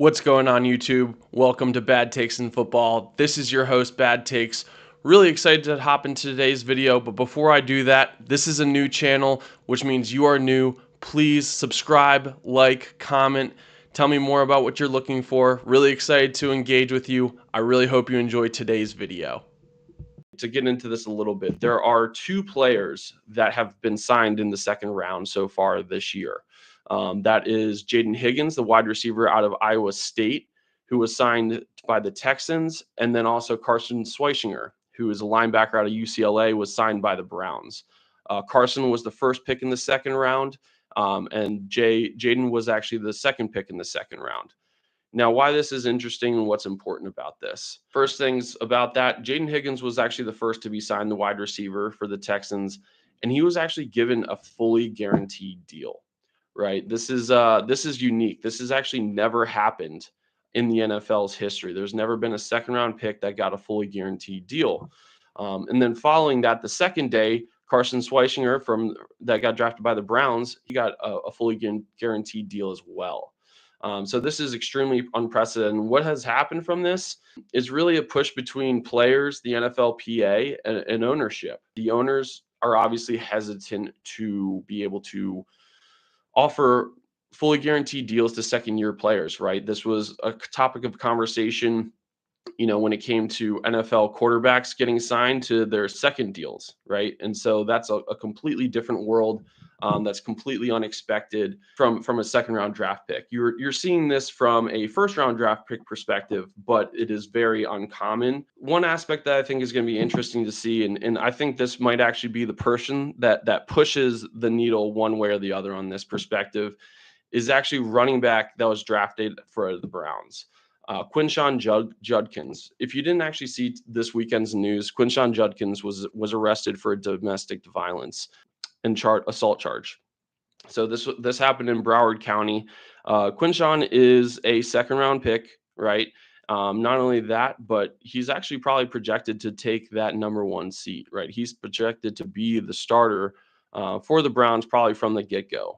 What's going on, YouTube? Welcome to Bad Takes in Football. This is your host, Bad Takes. Really excited to hop into today's video, but before I do that, this is a new channel, which means you are new. Please subscribe, like, comment, tell me more about what you're looking for. Really excited to engage with you. I really hope you enjoy today's video. To get into this a little bit, there are two players that have been signed in the second round so far this year. That is Jaden Higgins, the wide receiver out of Iowa State, who was signed by the Texans, and then also Carson Schweischinger, who is a linebacker out of UCLA, was signed by the Browns. Carson was the first pick in the second round, and Jaden was actually the second pick in the second round. Now, why this is interesting and what's important about this. First things about that, Jaden Higgins was actually the first to be signed the wide receiver for the Texans, and he was actually given a fully guaranteed deal, right? This is unique. This has actually never happened in the NFL's history. There's never been a second round pick that got a fully guaranteed deal. And then following that, the second day, Carson Schweischinger that got drafted by the Browns, he got a fully guaranteed deal as well. So this is extremely unprecedented. And what has happened from this is really a push between players, the NFLPA, and ownership. The owners are obviously hesitant to be able to offer fully guaranteed deals to second-year players, right? This was a topic of conversation, when it came to NFL quarterbacks getting signed to their second deals, right? And so that's a completely different world. That's completely unexpected from a second round draft pick. You're seeing this from a first round draft pick perspective, but it is very uncommon. One aspect that I think is going to be interesting to see, and I think this might actually be the person that pushes the needle one way or the other on this perspective, is actually running back that was drafted for the Browns. Quinshon Judkins. If you didn't actually see this weekend's news, Quinshon Judkins was arrested for a domestic violence and assault charge. So this happened in Broward County. Quinshon is a second round pick, right? Not only that, but he's actually probably projected to take that number one seat, right? He's projected to be the starter for the Browns probably from the get-go.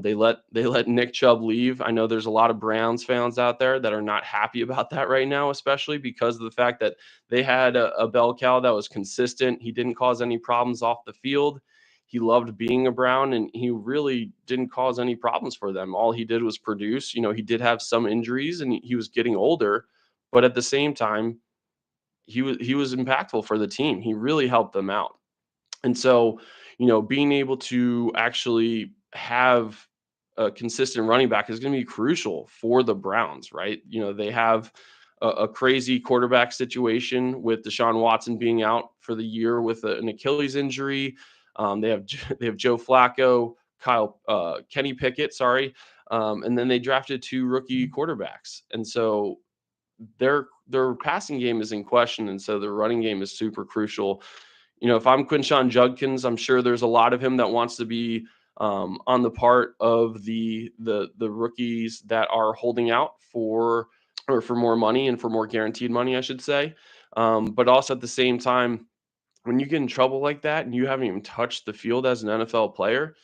They let Nick Chubb leave. I know there's a lot of Browns fans out there that are not happy about that right now, especially because of the fact that they had a bell cow that was consistent. He didn't cause any problems off the field. He loved being a Brown, and he really didn't cause any problems for them. All he did was produce. He did have some injuries, and he was getting older, but at the same time, he was impactful for the team. He really helped them out. And so, being able to actually have a consistent running back is going to be crucial for the Browns, right? They have a crazy quarterback situation with Deshaun Watson being out for the year with an Achilles injury. They have Joe Flacco, Kenny Pickett, sorry, and then they drafted two rookie quarterbacks, and so their passing game is in question, and so their running game is super crucial. If I'm Quinshon Judkins, I'm sure there's a lot of him that wants to be on the part of the rookies that are holding out for more money and for more guaranteed money, I should say. But also at the same time, when you get in trouble like that and you haven't even touched the field as an NFL player,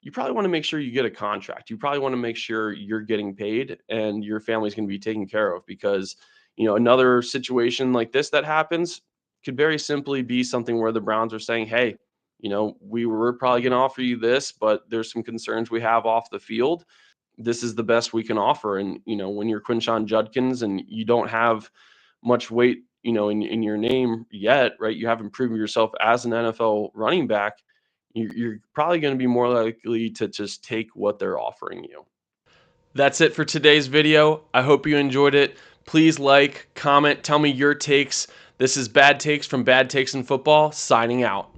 you probably want to make sure you get a contract. You probably want to make sure you're getting paid and your family's going to be taken care of, because another situation like this that happens could very simply be something where the Browns are saying, hey, we were probably going to offer you this, but there's some concerns we have off the field. This is the best we can offer. And, when you're Quinshon Judkins and you don't have much weight, in your name yet, right? You haven't proven yourself as an NFL running back. You're probably going to be more likely to just take what they're offering you. That's it for today's video. I hope you enjoyed it. Please like, comment, tell me your takes. This is Bad Takes from Bad Takes in Football, signing out.